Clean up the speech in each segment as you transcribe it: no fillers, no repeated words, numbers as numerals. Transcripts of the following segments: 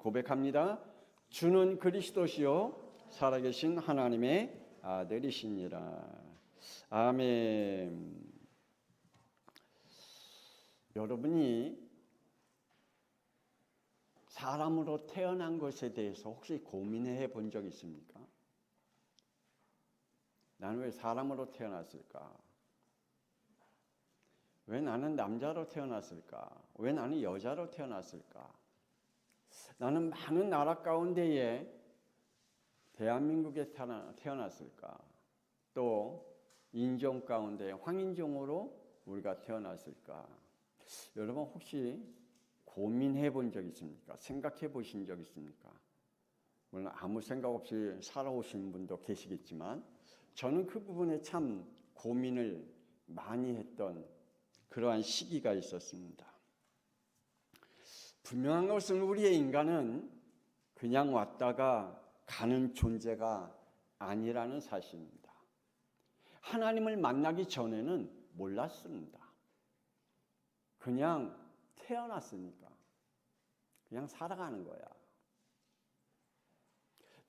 고백합니다. 주는 그리스도시요 살아계신 하나님의 아들이시니라. 아멘. 여러분이 사람으로 태어난 것에 대해서 혹시 고민해 본 적 있습니까? 나는 왜 사람으로 태어났을까? 왜 나는 남자로 태어났을까? 왜 나는 여자로 태어났을까? 나는 많은 나라 가운데에 대한민국에 태어났을까? 또 인종 가운데 황인종으로 우리가 태어났을까? 여러분 혹시 고민해 본 적 있습니까? 생각해 보신 적 있습니까? 물론 아무 생각 없이 살아오신 분도 계시겠지만 저는 그 부분에 참 고민을 많이 했던 그러한 시기가 있었습니다. 분명한 것은 우리의 인간은 그냥 왔다가 가는 존재가 아니라는 사실입니다. 하나님을 만나기 전에는 몰랐습니다. 그냥 태어났으니까 그냥 살아가는 거야.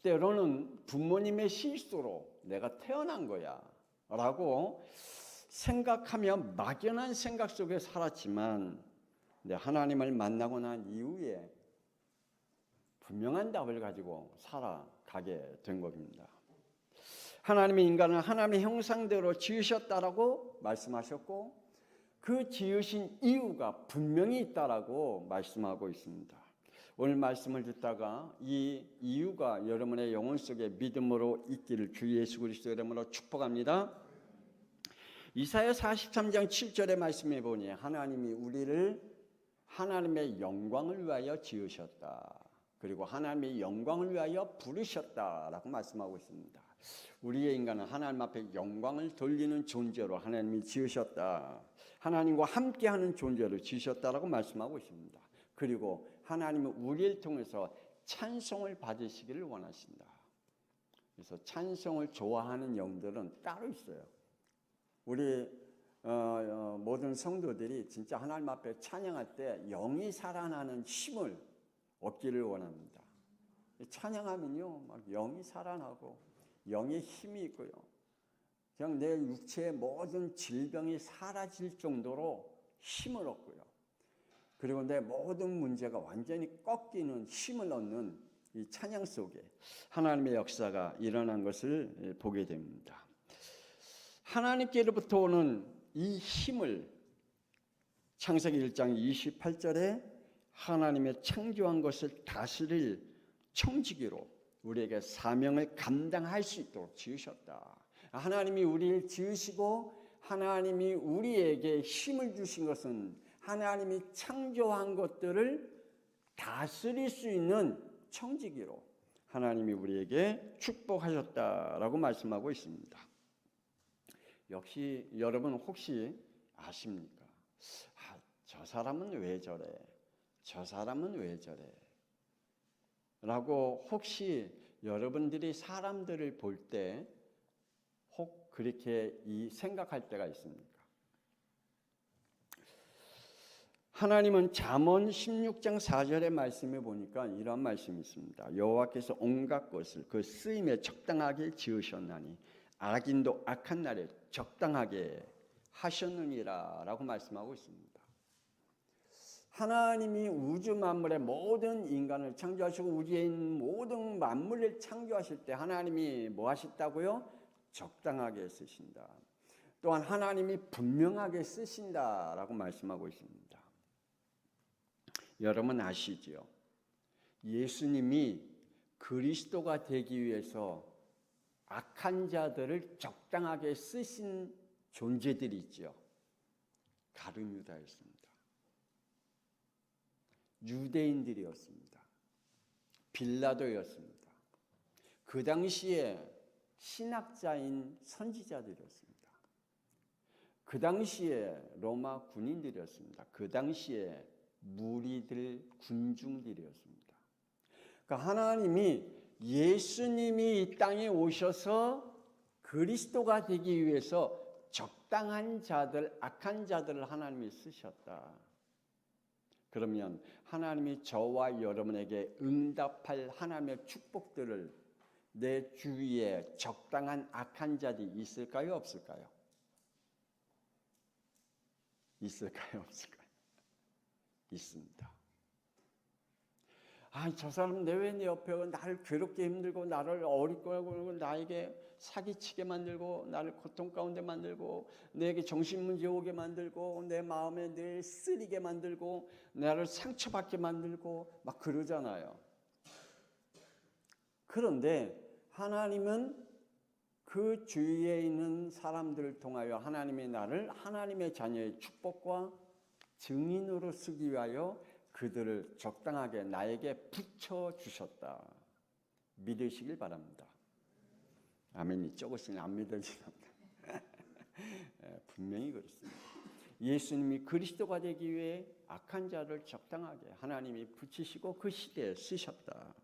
때로는 부모님의 실수로 내가 태어난 거야 라고 생각하며 막연한 생각 속에 살았지만 하나님을 만나고 난 이후에 분명한 답을 가지고 살아가게 된 겁니다. 하나님의 인간을 하나님의 형상대로 지으셨다라고 말씀하셨고 그 지으신 이유가 분명히 있다라고 말씀하고 있습니다. 오늘 말씀을 듣다가 이 이유가 여러분의 영혼 속에 믿음으로 있기를 주 예수 그리스도의 이름으로 축복합니다. 이사야 43장 7절의 말씀에 보니 하나님이 우리를 하나님의 영광을 위하여 지으셨다. 그리고 하나님의 영광을 위하여 부르셨다라고 말씀하고 있습니다. 우리의 인간은 하나님 앞에 영광을 돌리는 존재로 하나님이 지으셨다. 하나님과 함께하는 존재로 지으셨다라고 말씀하고 있습니다. 그리고 하나님은 우리를 통해서 찬송을 받으시기를 원하신다. 그래서 찬송을 좋아하는 영들은 따로 있어요. 우리 모든 성도들이 진짜 하나님 앞에 찬양할 때 영이 살아나는 힘을 얻기를 원합니다. 찬양하면요, 막 영이 살아나고 영의 힘이 있고요. 그냥 내 육체의 모든 질병이 사라질 정도로 힘을 얻고요. 그리고 내 모든 문제가 완전히 꺾이는 힘을 얻는 이 찬양 속에 하나님의 역사가 일어난 것을 보게 됩니다. 하나님께로부터 오는 이 힘을 창세기 1장 28절에 하나님의 창조한 것을 다스릴 청지기로 우리에게 사명을 감당할 수 있도록 지으셨다. 하나님이 우리를 지으시고 하나님이 우리에게 힘을 주신 것은 하나님이 창조한 것들을 다스릴 수 있는 청지기로 하나님이 우리에게 축복하셨다라고 말씀하고 있습니다. 역시 여러분 혹시 아십니까? 저 사람은 왜 저래? 저 사람은 왜 저래? 라고 혹시 여러분들이 사람들을 볼 때 혹 그렇게 생각할 때가 있습니까? 하나님은 잠언 16장 4절의 말씀에 보니까 이런 말씀이 있습니다. 여호와께서 온갖 것을 그 쓰임에 적당하게 지으셨나니 악인도 악한 날에 적당하게 하셨느니라 라고 말씀하고 있습니다. 하나님이 우주 만물의 모든 인간을 창조하시고 우주에 있는 모든 만물을 창조하실 때 하나님이 뭐 하셨다고요? 적당하게 쓰신다. 또한 하나님이 분명하게 쓰신다라고 말씀하고 있습니다. 여러분 아시지요? 예수님이 그리스도가 되기 위해서 악한 자들을 적당하게 쓰신 존재들이 있죠. 가룟 유다였습니다. 유대인들이었습니다. 빌라도였습니다. 그 당시에 신학자인 선지자들이었습니다. 그 당시에 로마 군인들이었습니다. 그 당시에 무리들, 군중들이었습니다. 그러니까 하나님이 예수님이 이 땅에 오셔서 그리스도가 되기 위해서 적당한 자들, 악한 자들을 하나님이 쓰셨다. 그러면 하나님이 저와 여러분에게 응답할 하나님의 축복들을 내 주위에 적당한 악한 자들이 있을까요? 없을까요? 있을까요? 없을까요? 있습니다. 저 사람은 왜 내 옆에 나를 괴롭게 힘들고 나를 어렵고 나에게 사기치게 만들고 나를 고통 가운데 만들고 내게 정신문제 오게 만들고 내 마음에 늘 쓰리게 만들고 나를 상처받게 만들고 막 그러잖아요. 그런데 하나님은 그 주위에 있는 사람들을 통하여 하나님의 나를 하나님의 자녀의 축복과 증인으로 쓰기 위하여 그들을 적당하게 나에게 붙여주셨다. 믿으시길 바랍니다. 아멘이 적으시면 안 믿어지나 분명히 그렇습니다. 예수님이 그리스도가 되기 위해 악한 자를 적당하게 하나님이 붙이시고 그 시대에 쓰셨다.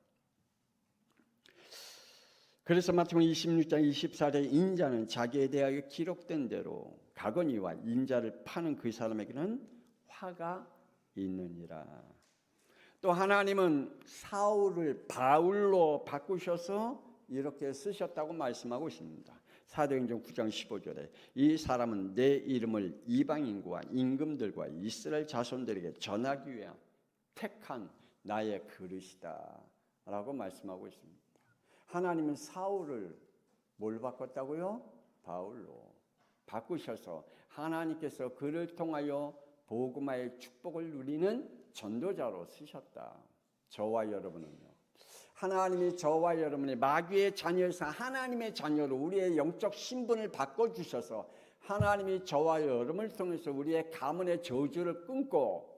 그래서 마태복음 26장 24절에 인자는 자기에 대하여 기록된 대로 가거니와 인자를 파는 그 사람에게는 화가 있느니라. 또 하나님은 사울을 바울로 바꾸셔서 이렇게 쓰셨다고 말씀하고 있습니다. 사도행전 9장 15절에 이 사람은 내 이름을 이방인과 임금들과 이스라엘 자손들에게 전하기 위한 택한 나의 그릇이다 라고 말씀하고 있습니다. 하나님은 사울을 뭘 바꿨다고요? 바울로 바꾸셔서 하나님께서 그를 통하여 복음화의 축복을 누리는 전도자로 쓰셨다. 저와 여러분은요. 하나님이 저와 여러분의 마귀의 자녀에서 하나님의 자녀로 우리의 영적 신분을 바꿔주셔서 하나님이 저와 여러분을 통해서 우리의 가문의 저주를 끊고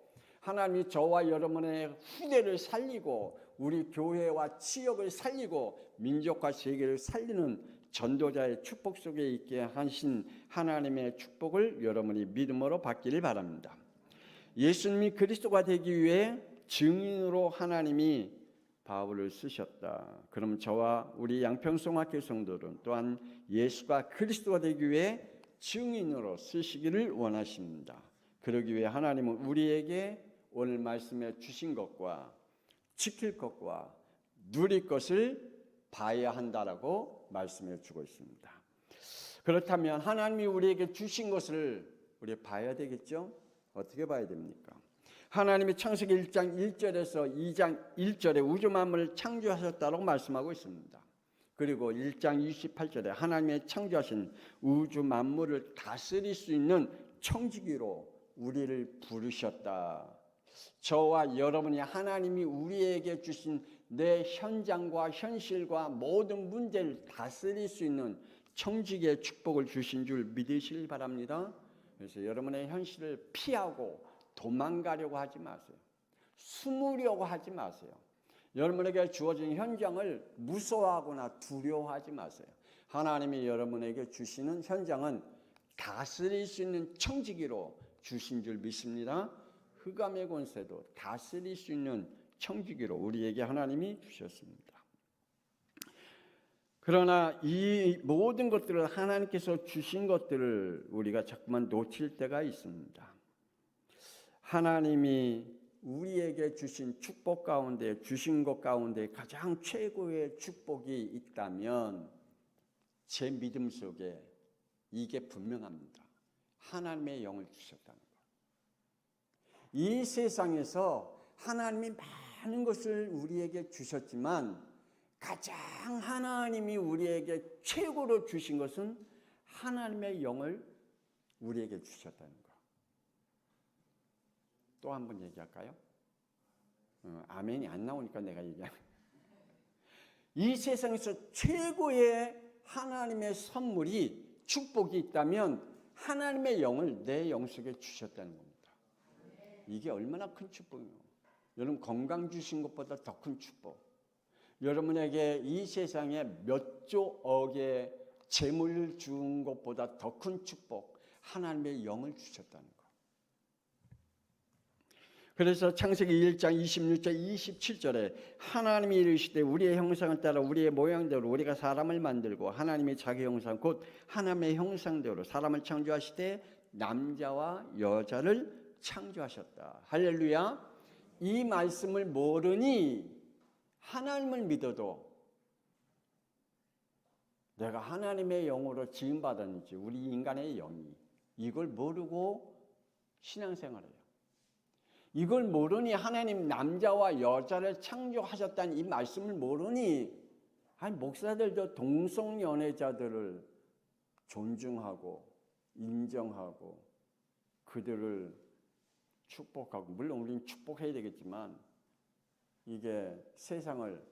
하나님이 저와 여러분의 후대를 살리고 우리 교회와 지역을 살리고 민족과 세계를 살리는 전도자의 축복 속에 있게 하신 하나님의 축복을 여러분이 믿음으로 받기를 바랍니다. 예수님이 그리스도가 되기 위해 증인으로 하나님이 바울을 쓰셨다. 그럼 저와 우리 양평송학교 성도들은 또한 예수가 그리스도가 되기 위해 증인으로 쓰시기를 원하십니다. 그러기 위해 하나님은 우리에게 오늘 말씀해 주신 것과 지킬 것과 누릴 것을 봐야 한다라고 말씀해 주고 있습니다. 그렇다면 하나님이 우리에게 주신 것을 우리 봐야 되겠죠? 어떻게 봐야 됩니까? 하나님이 창세기 1장 1절에서 2장 1절에 우주 만물을 창조하셨다고 말씀하고 있습니다. 그리고 1장 28절에 하나님의 창조하신 우주 만물을 다스릴 수 있는 청지기로 우리를 부르셨다. 저와 여러분이 하나님이 우리에게 주신 내 현장과 현실과 모든 문제를 다스릴 수 있는 청지기의 축복을 주신 줄 믿으시길 바랍니다. 그래서 여러분의 현실을 피하고 도망가려고 하지 마세요. 숨으려고 하지 마세요. 여러분에게 주어진 현장을 무서워하거나 두려워하지 마세요. 하나님이 여러분에게 주시는 현장은 다스릴 수 있는 청지기로 주신 줄 믿습니다. 흑암의 권세도 다스릴 수 있는 청지기로 우리에게 하나님이 주셨습니다. 그러나 이 모든 것들을 하나님께서 주신 것들을 우리가 자꾸만 놓칠 때가 있습니다. 하나님이 우리에게 주신 축복 가운데 주신 것 가운데 가장 최고의 축복이 있다면 제 믿음 속에 이게 분명합니다. 하나님의 영을 주셨다는 것. 이 세상에서 하나님이 많은 것을 우리에게 주셨지만 가장 하나님이 우리에게 최고로 주신 것은 하나님의 영을 우리에게 주셨다는 것. 또 한 번 얘기할까요? 아멘이 안 나오니까 내가 얘기하는. 이 세상에서 최고의 하나님의 선물이 축복이 있다면 하나님의 영을 내 영 속에 주셨다는 겁니다. 이게 얼마나 큰 축복이에요. 여러분 건강 주신 것보다 더 큰 축복. 여러분에게 이 세상에 몇 조억의 재물을 준 것보다 더 큰 축복. 하나님의 영을 주셨다는 것. 그래서 창세기 1장 26절 27절에 하나님이 이르시되 우리의 형상을 따라 우리의 모양대로 우리가 사람을 만들고 하나님이 자기 형상 곧 하나님의 형상대로 사람을 창조하시되 남자와 여자를 창조하셨다. 할렐루야. 이 말씀을 모르니 하나님을 믿어도 내가 하나님의 영으로 지음받았는지 우리 인간의 영이 이걸 모르고 신앙생활을 해요. 이걸 모르니 하나님 남자와 여자를 창조하셨다는 이 말씀을 모르니 아니 목사들도 동성연애자들을 존중하고 인정하고 그들을 축복하고 물론 우리는 축복해야 되겠지만 이게 세상을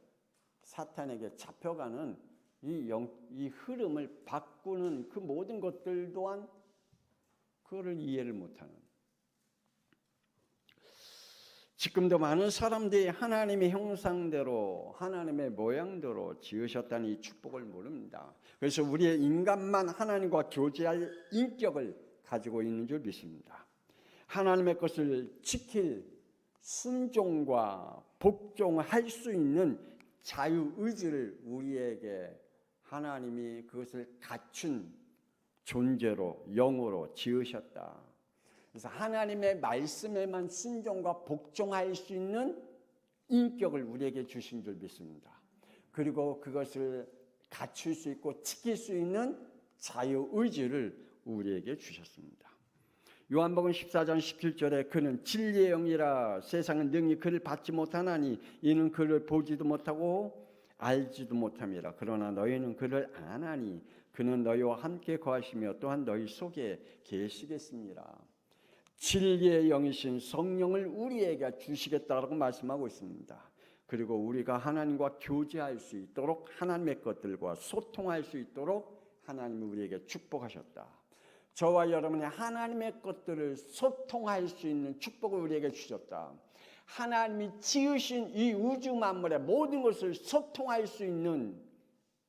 사탄에게 잡혀가는 이 흐름을 바꾸는 그 모든 것들 또한 그거를 이해를 못하는 지금도 많은 사람들이 하나님의 형상대로 하나님의 모양대로 지으셨다는 이 축복을 모릅니다. 그래서 우리의 인간만 하나님과 교제할 인격을 가지고 있는 줄 믿습니다. 하나님의 것을 지킬 순종과 복종할 수 있는 자유의지를 우리에게 하나님이 그것을 갖춘 존재로 영으로 지으셨다. 그래서 하나님의 말씀에만 순종과 복종할 수 있는 인격을 우리에게 주신 줄 믿습니다. 그리고 그것을 갖출 수 있고 지킬 수 있는 자유의지를 우리에게 주셨습니다. 요한복음 14장 17절에 그는 진리의 영이라 세상은 능히 그를 받지 못하나니 이는 그를 보지도 못하고 알지도 못함이라. 그러나 너희는 그를 아나니 그는 너희와 함께 거하시며 또한 너희 속에 계시겠습니다. 진리의 영이신 성령을 우리에게 주시겠다라고 말씀하고 있습니다. 그리고 우리가 하나님과 교제할 수 있도록 하나님의 것들과 소통할 수 있도록 하나님이 우리에게 축복하셨다. 저와 여러분이 하나님의 것들을 소통할 수 있는 축복을 우리에게 주셨다. 하나님이 지으신 이 우주 만물의 모든 것을 소통할 수 있는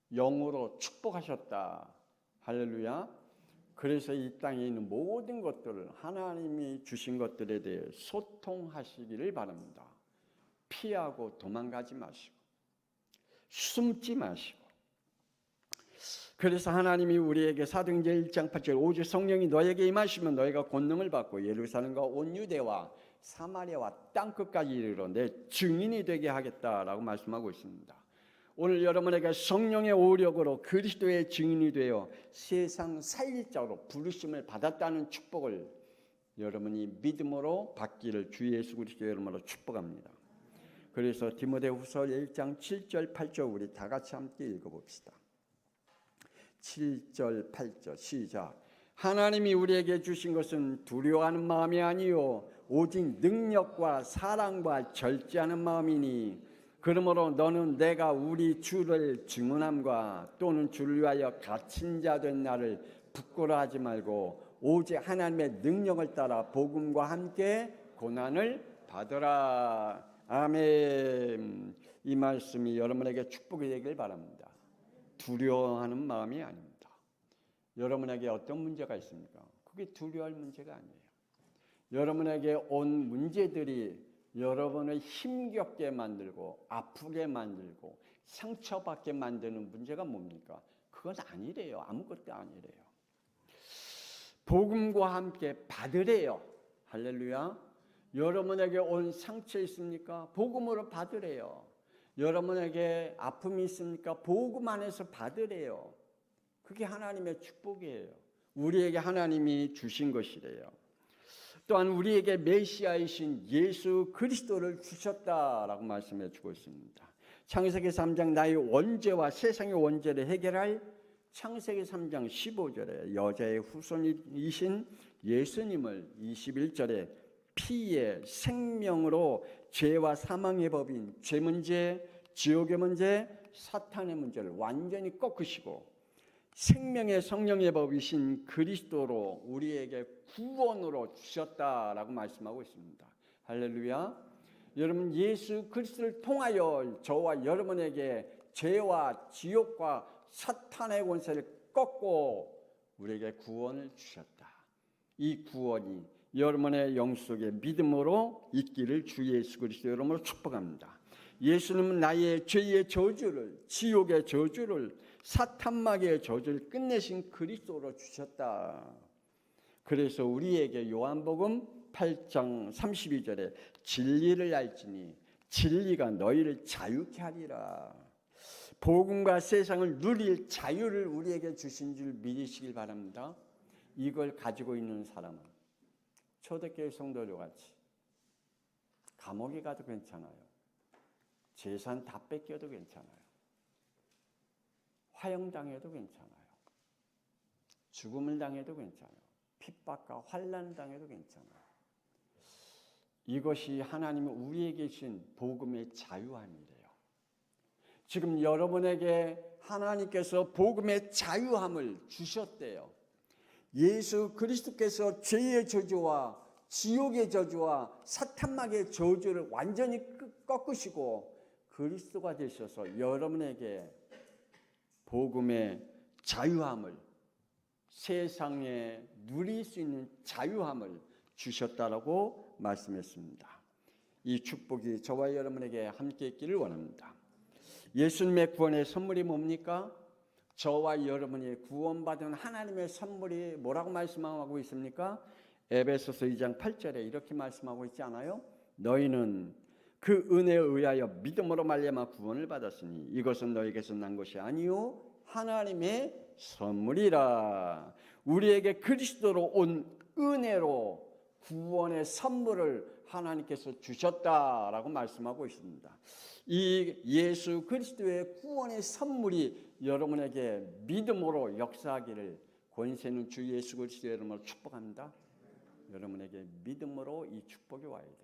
영으로 축복하셨다. 할렐루야. 그래서 이 땅에 있는 모든 것들을 하나님이 주신 것들에 대해 소통하시기를 바랍니다. 피하고 도망가지 마시고 숨지 마시고. 그래서 하나님이 우리에게 사도행전 1장 8절 오직 성령이 너에게 임하시면 너희가 권능을 받고 예루살렘과 온 유대와 사마리아와 땅끝까지 이르러 내 증인이 되게 하겠다라고 말씀하고 있습니다. 오늘 여러분에게 성령의 오력으로 그리스도의 증인이 되어 세상 살릴 자로 부르심을 받았다는 축복을 여러분이 믿음으로 받기를 주 예수 그리스도 이름으로 축복합니다. 그래서 디모데후서 1장 7절 8절 우리 다 같이 함께 읽어봅시다. 7절 8절 시작. 하나님이 우리에게 주신 것은 두려워하는 마음이 아니요 오직 능력과 사랑과 절제하는 마음이니 그러므로 너는 내가 우리 주를 증언함과 또는 주를 위하여 갇힌 자 된 나를 부끄러워하지 말고 오직 하나님의 능력을 따라 복음과 함께 고난을 받으라. 아멘. 이 말씀이 여러분에게 축복이 되길 바랍니다. 두려워하는 마음이 아닙니다. 여러분에게 어떤 문제가 있습니까? 그게 두려워할 문제가 아니에요. 여러분에게 온 문제들이 여러분을 힘겹게 만들고 아프게 만들고 상처받게 만드는 문제가 뭡니까? 그건 아니래요. 아무것도 아니래요. 복음과 함께 받으래요. 할렐루야. 여러분에게 온 상처 있습니까? 복음으로 받으래요. 여러분에게 아픔이 있습니까? 복음 안에서 받으래요. 그게 하나님의 축복이에요. 우리에게 하나님이 주신 것이래요. 또한 우리에게 메시아이신 예수 그리스도를 주셨다라고 말씀해 주고 있습니다. 창세기 3장 나의 원죄와 세상의 원죄를 해결할 창세기 3장 15절에 여자의 후손이신 예수님을 21절에 피의 생명으로 죄와 사망의 법인 죄 문제, 지옥의 문제, 사탄의 문제를 완전히 꺾으시고 생명의 성령의 법이신 그리스도로 우리에게 구원으로 주셨다라고 말씀하고 있습니다. 할렐루야. 여러분 예수 그리스도를 통하여 저와 여러분에게 죄와 지옥과 사탄의 권세를 꺾고 우리에게 구원을 주셨다. 이 구원이 여러분의 영 속에 믿음으로 있기를 주 예수 그리스도 이름으로 축복합니다. 예수님은 나의 죄의 저주를 지옥의 저주를 사탄마귀의 저주를 끝내신 그리스도로 주셨다. 그래서 우리에게 요한복음 8장 32절에 진리를 알지니 진리가 너희를 자유케 하리라. 복음과 세상을 누릴 자유를 우리에게 주신 줄 믿으시길 바랍니다. 이걸 가지고 있는 사람은 초대교회 성도들 같이 감옥에 가도 괜찮아요. 재산 다 뺏겨도 괜찮아요. 화형당해도 괜찮아요. 죽음을 당해도 괜찮아요. 핍박과 환난을 당해도 괜찮아요. 이것이 하나님이 우리에게 주신 복음의 자유함이래요. 지금 여러분에게 하나님께서 복음의 자유함을 주셨대요. 예수 그리스도께서 죄의 저주와 지옥의 저주와 사탄막의 저주를 완전히 꺾으시고 그리스도가 되셔서 여러분에게 복음의 자유함을, 세상에 누릴 수 있는 자유함을 주셨다라고 말씀했습니다. 이 축복이 저와 여러분에게 함께 있기를 원합니다. 예수님의 구원의 선물이 뭡니까? 저와 여러분이 구원받은 하나님의 선물이 뭐라고 말씀하고 있습니까? 에베소서 2장 8절에 이렇게 말씀하고 있지 않아요? 너희는 그 은혜에 의하여 믿음으로 말미암아 구원을 받았으니 이것은 너희에게서 난 것이 아니요 하나님의 선물이라. 우리에게 그리스도로 온 은혜로 구원의 선물을 하나님께서 주셨다라고 말씀하고 있습니다. 이 예수 그리스도의 구원의 선물이 여러분에게 믿음으로 역사하기를 권세 있는 주 예수 그리스도의 이름으로 축복합니다. 여러분에게 믿음으로 이 축복이 와야 돼요.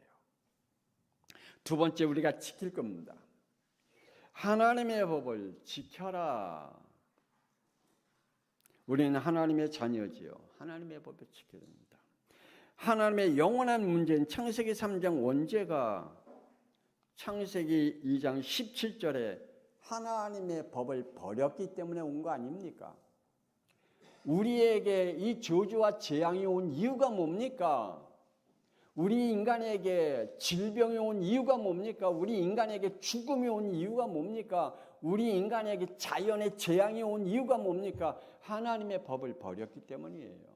두 번째, 우리가 지킬 겁니다. 하나님의 법을 지켜라. 우리는 하나님의 자녀지요. 하나님의 법을 지켜야 됩니다. 하나님의 영원한 문제인 창세기 3장 원죄가 창세기 2장 17절에 하나님의 법을 버렸기 때문에 온 거 아닙니까? 우리에게 이 저주와 재앙이 온 이유가 뭡니까? 우리 인간에게 질병이 온 이유가 뭡니까? 우리 인간에게 죽음이 온 이유가 뭡니까? 우리 인간에게 자연의 재앙이 온 이유가 뭡니까? 하나님의 법을 버렸기 때문이에요.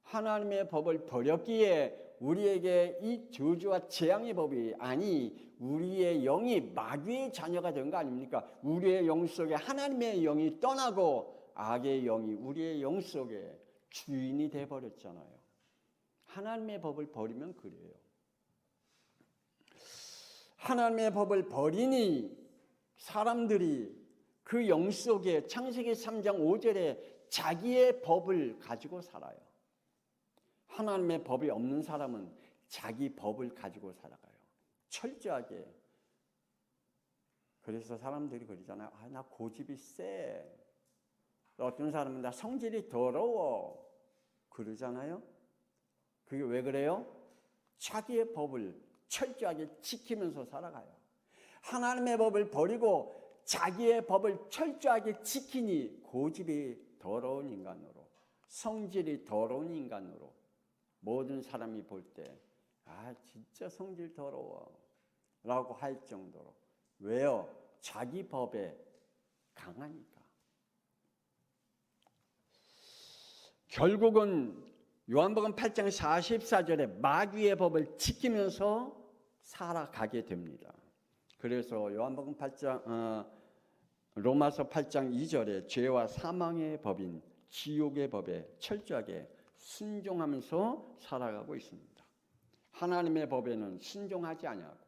하나님의 법을 버렸기에 우리에게 이 저주와 재앙의 법이 아니 우리의 영이 마귀의 자녀가 된 거 아닙니까? 우리의 영 속에 하나님의 영이 떠나고 악의 영이 우리의 영 속에 주인이 돼버렸잖아요. 하나님의 법을 버리면 그래요. 하나님의 법을 버리니 사람들이 그 영 속에 창세기 3장 5절에 자기의 법을 가지고 살아요. 하나님의 법이 없는 사람은 자기 법을 가지고 살아가요. 철저하게. 그래서 사람들이 그러잖아요. 나 고집이 세. 어떤 사람은 나 성질이 더러워. 그러잖아요. 그게 왜 그래요? 자기의 법을 철저하게 지키면서 살아가요. 하나님의 법을 버리고 자기의 법을 철저하게 지키니 고집이 더러운 인간으로, 성질이 더러운 인간으로 모든 사람이 볼 때 진짜 성질 더러워 라고 할 정도로. 왜요? 자기 법에 강하니까. 결국은 요한복음 8장 44절에 마귀의 법을 지키면서 살아가게 됩니다. 그래서 요한복음 8장 로마서 8장 2절에 죄와 사망의 법인 지옥의 법에 철저하게 순종하면서 살아가고 있습니다. 하나님의 법에는 순종하지 아니하고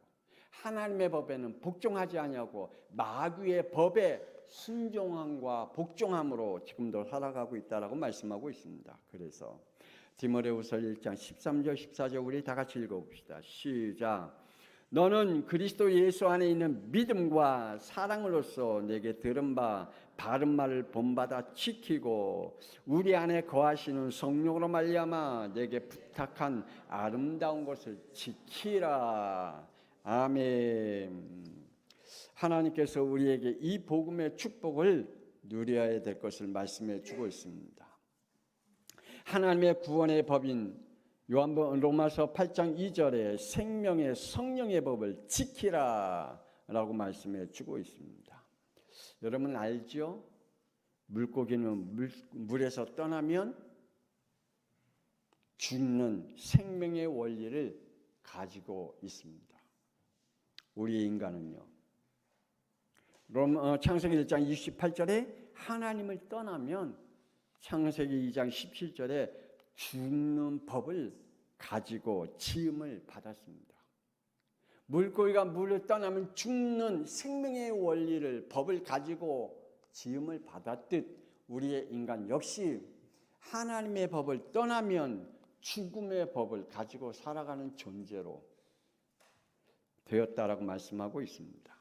하나님의 법에는 복종하지 아니하고 마귀의 법에 순종함과 복종함으로 지금도 살아가고 있다라고 말씀하고 있습니다. 그래서 디모데후서 1장 13절 14절 우리 다 같이 읽어봅시다. 시작. 너는 그리스도 예수 안에 있는 믿음과 사랑으로서 내게 들은 바 바른 말을 본받아 지키고 우리 안에 거하시는 성령으로 말미암아 내게 부탁한 아름다운 것을 지키라. 아멘. 하나님께서 우리에게 이 복음의 축복을 누려야 될 것을 말씀해 주고 있습니다. 하나님의 구원의 법인 로마서 8장 2절에 생명의 성령의 법을 지키라 라고 말씀해 주고 있습니다. 여러분 알죠? 물고기는 물에서 떠나면 죽는 생명의 원리를 가지고 있습니다. 우리의 인간은요. 창세기 1장 28절에 하나님을 떠나면 창세기 2장 17절에 죽는 법을 가지고 지음을 받았습니다. 물고기가 물을 떠나면 죽는 생명의 원리를 법을 가지고 지음을 받았듯 우리의 인간 역시 하나님의 법을 떠나면 죽음의 법을 가지고 살아가는 존재로 되었다라고 말씀하고 있습니다.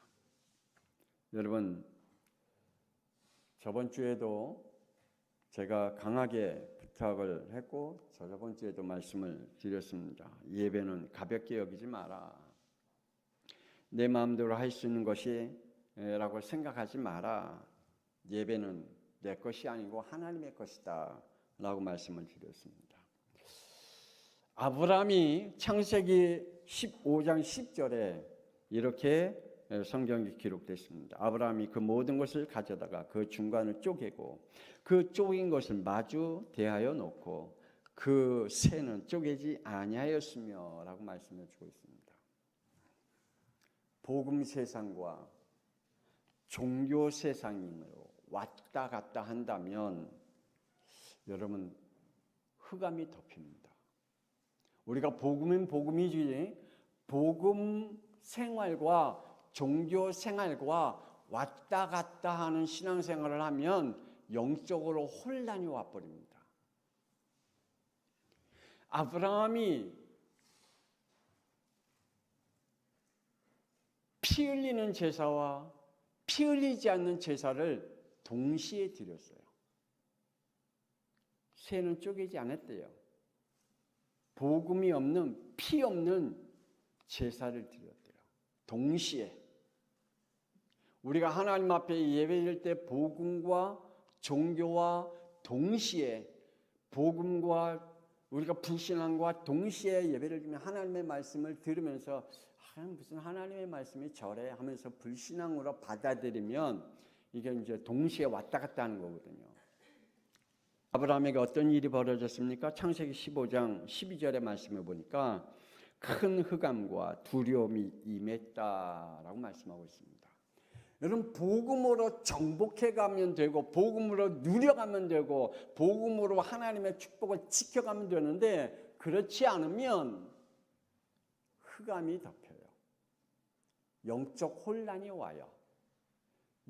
여러분, 저번 주에도 제가 강하게 부탁을 했고 저번 주에도 말씀을 드렸습니다. 예배는 가볍게 여기지 마라. 내 마음대로 할 수 있는 것이라고 생각하지 마라. 예배는 내 것이 아니고 하나님의 것이다 라고 말씀을 드렸습니다. 아브라함이 창세기 15장 10절에 이렇게 성경이 기록됐습니다. 아브라함이 그 모든 것을 가져다가 그 중간을 쪼개고 그 쪼갠 것을 마주 대하여 놓고 그 새는 쪼개지 아니하였으며 라고 말씀해 주고 있습니다. 복음 세상과 종교 세상으로 왔다 갔다 한다면 여러분 흑암이 덮입니다. 우리가 복음은 복음이지 복음 생활과 종교 생활과 왔다 갔다 하는 신앙생활을 하면 영적으로 혼란이 와버립니다. 아브라함이 피 흘리는 제사와 피 흘리지 않는 제사를 동시에 드렸어요. 새는 쪼개지 않았대요. 복음이 없는 피 없는 제사를 드렸대요. 동시에 우리가 하나님 앞에 예배드릴 때 복음과 종교와 동시에 복음과 우리가 불신앙과 동시에 예배를 드리면 하나님의 말씀을 들으면서 무슨 하나님의 말씀이 저래 하면서 불신앙으로 받아들이면 이게 이제 동시에 왔다 갔다 하는 거거든요. 아브라함에게 어떤 일이 벌어졌습니까? 창세기 15장 12절의 말씀을 보니까 큰 흑암과 두려움이 임했다라고 말씀하고 있습니다. 여러분 복음으로 정복해 가면 되고 복음으로 누려가면 되고 복음으로 하나님의 축복을 지켜가면 되는데 그렇지 않으면 흑암이 덮여요. 영적 혼란이 와요.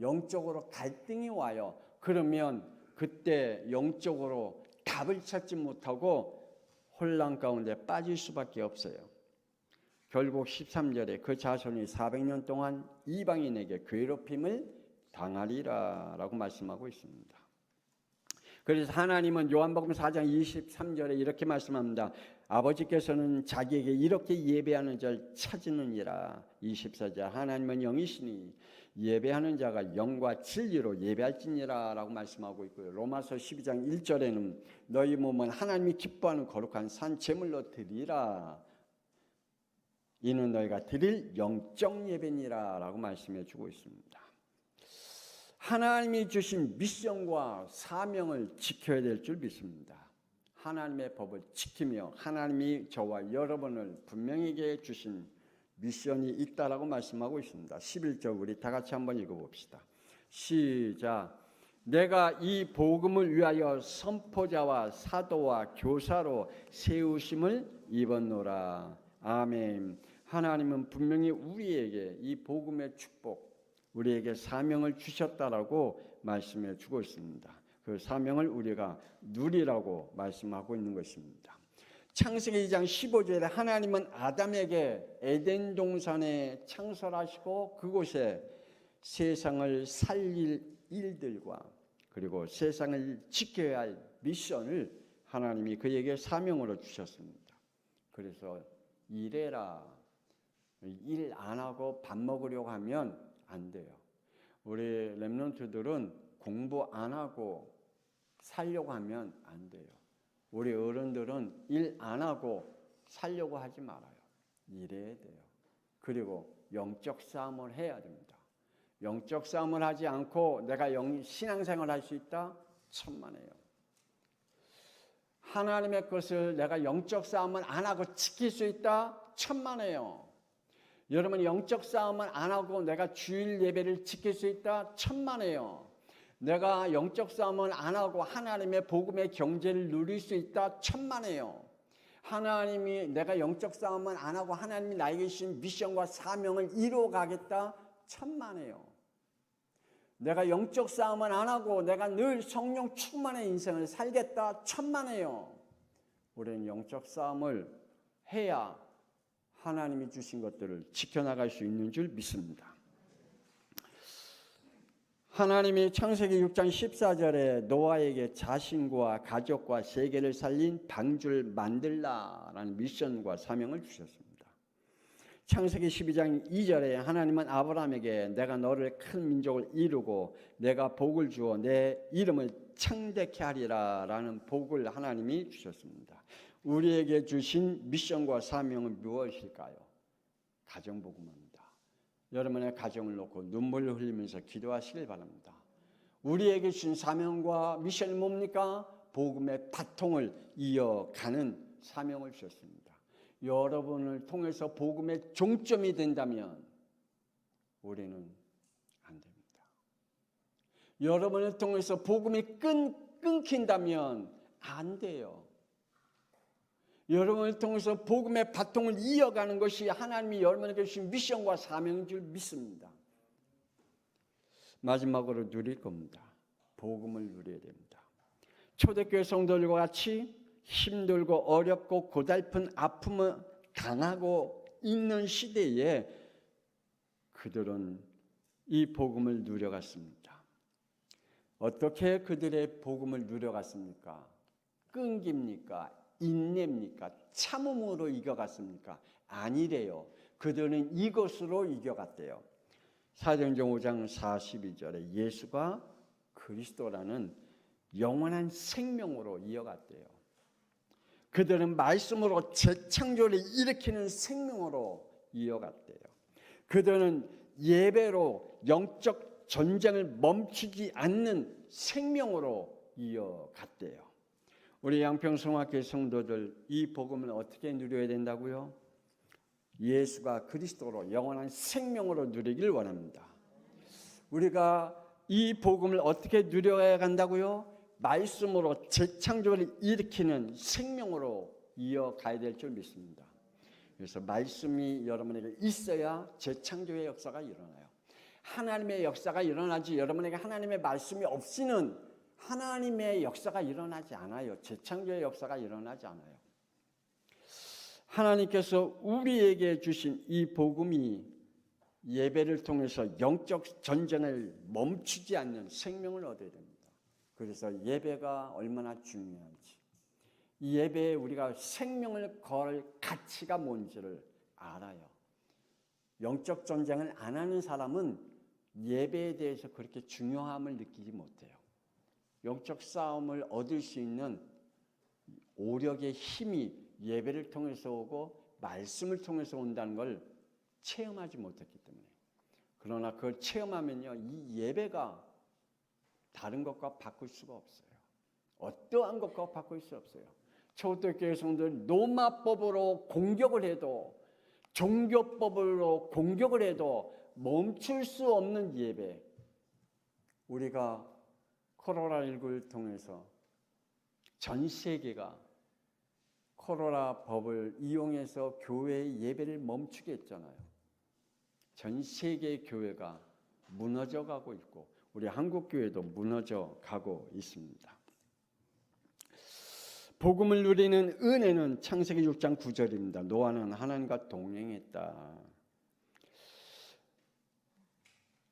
영적으로 갈등이 와요. 그러면 그때 영적으로 답을 찾지 못하고 혼란 가운데 빠질 수밖에 없어요. 결국 13절에 그 자손이 400년 동안 이방인에게 괴롭힘을 당하리라 라고 말씀하고 있습니다. 그래서 하나님은 요한복음 4장 23절에 이렇게 말씀합니다. 아버지께서는 자기에게 이렇게 예배하는 자를 찾으느니라. 24절 하나님은 영이시니 예배하는 자가 영과 진리로 예배할지니라 라고 말씀하고 있고요. 로마서 12장 1절에는 너희 몸은 하나님이 기뻐하는 거룩한 산 제물로 드리라. 이는 너희가 드릴 영적 예배니라 라고 말씀해 주고 있습니다. 하나님이 주신 미션과 사명을 지켜야 될 줄 믿습니다. 하나님의 법을 지키며 하나님이 저와 여러분을 분명하게 주신 미션이 있다라고 말씀하고 있습니다. 11절 우리 다 같이 한번 읽어봅시다. 시작. 내가 이 복음을 위하여 선포자와 사도와 교사로 세우심을 입었노라. 아멘. 하나님은 분명히 우리에게 이 복음의 축복, 우리에게 사명을 주셨다라고 말씀해 주고 있습니다. 그 사명을 우리가 누리라고 말씀하고 있는 것입니다. 창세기 2장 15절에 하나님은 아담에게 에덴 동산에 창설하시고 그곳에 세상을 살릴 일들과 그리고 세상을 지켜야 할 미션을 하나님이 그에게 사명으로 주셨습니다. 그래서 일해라. 일 안 하고 밥 먹으려고 하면 안 돼요. 우리 렘넌트들은 공부 안 하고 살려고 하면 안 돼요. 우리 어른들은 일 안 하고 살려고 하지 말아요. 일해야 돼요. 그리고 영적 싸움을 해야 됩니다. 영적 싸움을 하지 않고 내가 신앙생활을 할 수 있다? 천만에요. 하나님의 것을 내가 영적 싸움을 안 하고 지킬 수 있다? 천만에요. 여러분 영적 싸움을 안 하고 내가 주일 예배를 지킬 수 있다? 천만에요. 내가 영적 싸움을 안 하고 하나님의 복음의 경제를 누릴 수 있다? 천만에요. 하나님이 내가 영적 싸움을 안 하고 하나님이 나에게 주신 미션과 사명을 이루어 가겠다? 천만에요. 내가 영적 싸움을 안 하고 내가 늘 성령 충만의 인생을 살겠다? 천만에요. 우리는 영적 싸움을 해야 하나님이 주신 것들을 지켜나갈 수 있는 줄 믿습니다. 하나님이 창세기 6장 14절에 노아에게 자신과 가족과 세계를 살린 방주를 만들라라는 미션과 사명을 주셨습니다. 창세기 12장 2절에 하나님은 아브라함에게 내가 너를 큰 민족을 이루고 내가 복을 주어 내 이름을 창대케 하리라 라는 복을 하나님이 주셨습니다. 우리에게 주신 미션과 사명은 무엇일까요? 가정복음입니다. 여러분의 가정을 놓고 눈물을 흘리면서 기도하시길 바랍니다. 우리에게 주신 사명과 미션이 뭡니까? 복음의 바통을 이어가는 사명을 주셨습니다. 여러분을 통해서 복음의 종점이 된다면 우리는 안 됩니다. 여러분을 통해서 복음이 끊긴다면 안 돼요. 여러분을 통해서 복음의 바통을 이어가는 것이 하나님이 여러분에게 주신 미션과 사명인 줄 믿습니다. 마지막으로 누릴 겁니다. 복음을 누려야 됩니다. 초대교회 성도들과 같이 힘들고 어렵고 고달픈 아픔을 당하고 있는 시대에 그들은 이 복음을 누려갔습니다. 어떻게 그들의 복음을 누려갔습니까? 끈기입니까? 인내입니까? 참음으로 이겨갔습니까? 아니래요. 그들은 이것으로 이겨갔대요. 사도행전 5장 42절에 예수가 그리스도라는 영원한 생명으로 이어갔대요. 그들은 말씀으로 재창조를 일으키는 생명으로 이어갔대요. 그들은 예배로 영적 전쟁을 멈추지 않는 생명으로 이어갔대요. 우리 양평성학교의 성도들 이 복음을 어떻게 누려야 된다고요? 예수가 그리스도로 영원한 생명으로 누리길 원합니다. 우리가 이 복음을 어떻게 누려야 간다고요? 말씀으로 재창조를 일으키는 생명으로 이어가야 될 줄 믿습니다. 그래서 말씀이 여러분에게 있어야 재창조의 역사가 일어나요. 하나님의 역사가 일어나지 여러분에게 하나님의 말씀이 없이는 하나님의 역사가 일어나지 않아요. 재창조의 역사가 일어나지 않아요. 하나님께서 우리에게 주신 이 복음이 예배를 통해서 영적 전쟁을 멈추지 않는 생명을 얻어야 됩니다. 그래서 예배가 얼마나 중요한지, 이 예배에 우리가 생명을 걸 가치가 뭔지를 알아요. 영적 전쟁을 안 하는 사람은 예배에 대해서 그렇게 중요함을 느끼지 못해요. 영적 싸움을 얻을 수 있는 오력의 힘이 예배를 통해서 오고 말씀을 통해서 온다는 걸 체험하지 못했기 때문에. 그러나 그걸 체험하면요, 이 예배가 다른 것과 바꿀 수가 없어요. 어떠한 것과 바꿀 수 없어요. 초대교회 성도들 로마법으로 공격을 해도, 종교법으로 공격을 해도 멈출 수 없는 예배. 우리가 코로나19를 통해서 전 세계가 코로나 법을 이용해서 교회의 예배를 멈추게 했잖아요. 전 세계의 교회가 무너져 가고 있고 우리 한국 교회도 무너져 가고 있습니다. 복음을 누리는 은혜는 창세기 6장 9절입니다. 노아는 하나님과 동행했다.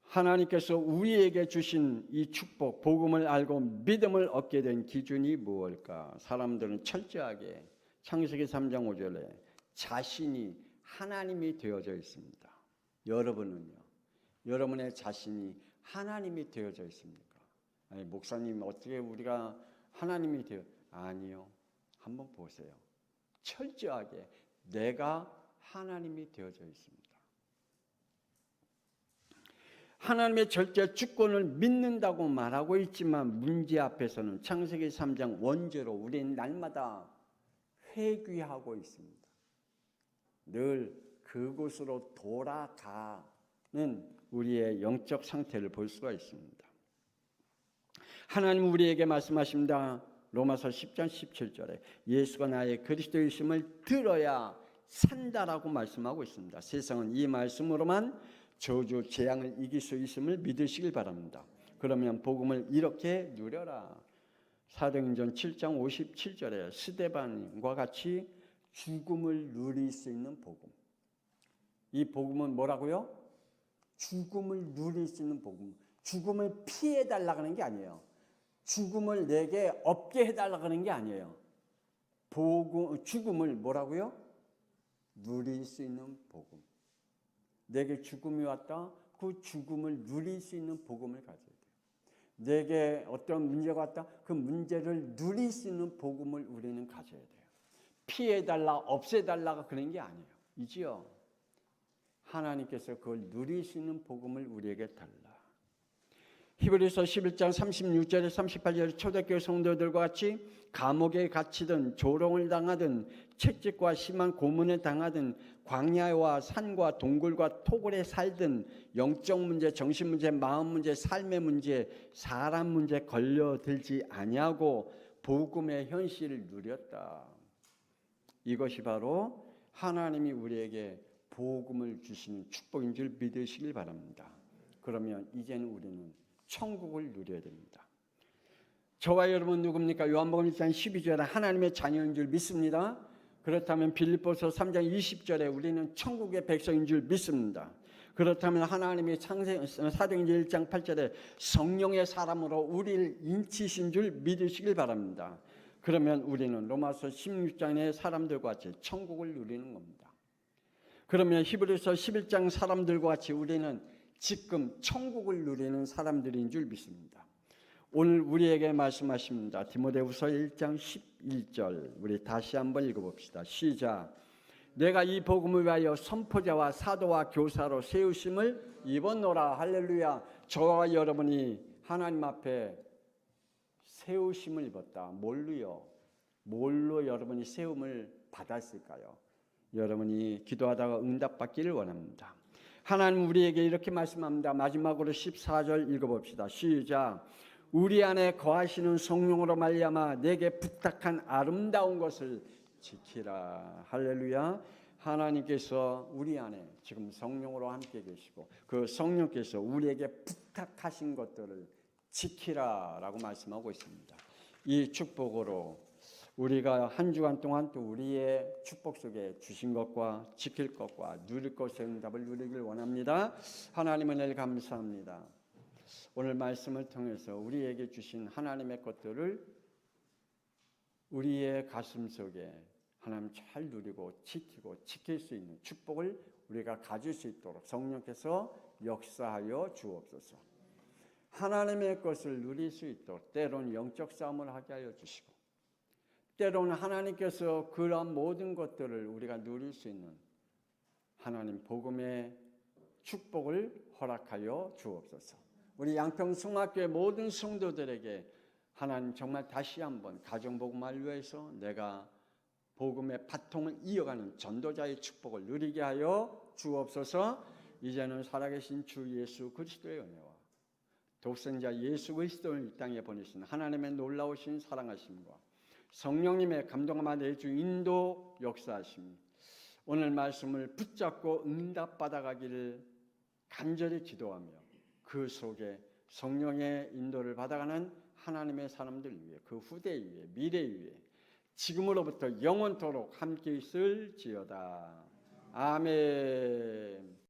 하나님께서 우리에게 주신 이 축복, 복음을 알고 믿음을 얻게 된 기준이 무엇일까? 사람들은 철저하게 창세기 3장 5절에 자신이 하나님이 되어져 있습니다. 여러분은요? 여러분의 자신이 하나님이 되어져 있습니까? 아니, 목사님 어떻게 우리가 하나님이 되어? 아니요. 한번 보세요. 철저하게 내가 하나님이 되어져 있습니다. 하나님의 절대 주권을 믿는다고 말하고 있지만 문제 앞에서는 창세기 3장 원죄로 우리는 날마다 회귀하고 있습니다. 늘 그곳으로 돌아가는 우리의 영적 상태를 볼 수가 있습니다. 하나님 우리에게 말씀하십니다. 로마서 10장 17절에 예수가 나의 그리스도이심을 들어야 산다라고 말씀하고 있습니다. 세상은 이 말씀으로만 저주 재앙을 이길 수 있음을 믿으시길 바랍니다. 그러면 복음을 이렇게 누려라. 사도행전 7장 57절에 스데반과 같이 죽음을 누릴 수 있는 복음. 이 복음은 뭐라고요? 죽음을 누릴 수 있는 복음. 죽음을 피해달라고 하는 게 아니에요. 죽음을 내게 없게 해달라고 하는 게 아니에요. 죽음을 뭐라고요? 누릴 수 있는 복음. 내게 죽음이 왔다. 그 죽음을 누릴 수 있는 복음을 가져야 돼요. 내게 어떤 문제가 왔다. 그 문제를 누릴 수 있는 복음을 우리는 가져야 돼요. 피해달라, 없애달라가 그런 게 아니에요. 이지요. 하나님께서 그걸 누릴 수 있는 복음을 우리에게 달라. 히브리서 11장 36절에 38절에 초대교회 성도들과 같이 감옥에 갇히든 조롱을 당하든 채찍과 심한 고문에 당하든 광야와 산과 동굴과 토굴에 살든 영적 문제, 정신 문제, 마음 문제, 삶의 문제, 사람 문제 걸려들지 아니하고 복음의 현실을 누렸다. 이것이 바로 하나님이 우리에게 복음을 주시는 축복인 줄 믿으시길 바랍니다. 그러면 이제는 우리는 천국을 누려야 됩니다. 저와 여러분 누굽니까? 요한복음 1장 12절에 하나님의 자녀인 줄 믿습니다. 그렇다면 빌립보서 3장 20절에 우리는 천국의 백성인 줄 믿습니다. 그렇다면 하나님의 사도행전 1장 8절에 성령의 사람으로 우리를 인치신 줄 믿으시길 바랍니다. 그러면 우리는 로마서 16장의 사람들과 같이 천국을 누리는 겁니다. 그러면 히브리서 11장 사람들과 같이 우리는 지금 천국을 누리는 사람들인 줄 믿습니다. 오늘 우리에게 말씀하십니다. 디모데후서 1장 11절 우리 다시 한번 읽어봅시다. 시작. 내가 이 복음을 위하여 선포자와 사도와 교사로 세우심을 입었노라. 할렐루야. 저와 여러분이 하나님 앞에 세우심을 입었다. 뭘로 여러분이 세움을 받았을까요? 여러분이 기도하다가 응답받기를 원합니다. 하나님 우리에게 이렇게 말씀합니다. 마지막으로 14절 읽어봅시다. 시작. 우리 안에 거하시는 성령으로 말미암아 내게 부탁한 아름다운 것을 지키라. 할렐루야. 하나님께서 우리 안에 지금 성령으로 함께 계시고 그 성령께서 우리에게 부탁하신 것들을 지키라라고 말씀하고 있습니다. 이 축복으로 우리가 한 주간 동안 또 우리의 축복 속에 주신 것과 지킬 것과 누릴 것의 응답을 누리길 원합니다. 하나님 은혜를 감사합니다. 오늘 말씀을 통해서 우리에게 주신 하나님의 것들을 우리의 가슴 속에 하나님 잘 누리고 지키고 지킬 수 있는 축복을 우리가 가질 수 있도록 성령께서 역사하여 주옵소서. 하나님의 것을 누릴 수 있도록 때로는 영적 싸움을 하게 하여 주시고 때로는 하나님께서 그러한 모든 것들을 우리가 누릴 수 있는 하나님 복음의 축복을 허락하여 주옵소서. 우리 양평성학교의 모든 성도들에게 하나님 정말 다시 한번 가정복음을 위해서 내가 복음의 바통을 이어가는 전도자의 축복을 누리게 하여 주옵소서. 이제는 살아계신 주 예수 그리스도의 은혜와 독생자 예수 그리스도를 이 땅에 보내신 하나님의 놀라우신 사랑하심과 성령님의 감동함과 내주 인도 역사하심 오늘 말씀을 붙잡고 응답받아가기를 간절히 기도하며 그 속에 성령의 인도를 받아가는 하나님의 사람들 위해 그 후대 위에 미래 위에 지금으로부터 영원토록 함께 있을지어다. 아멘.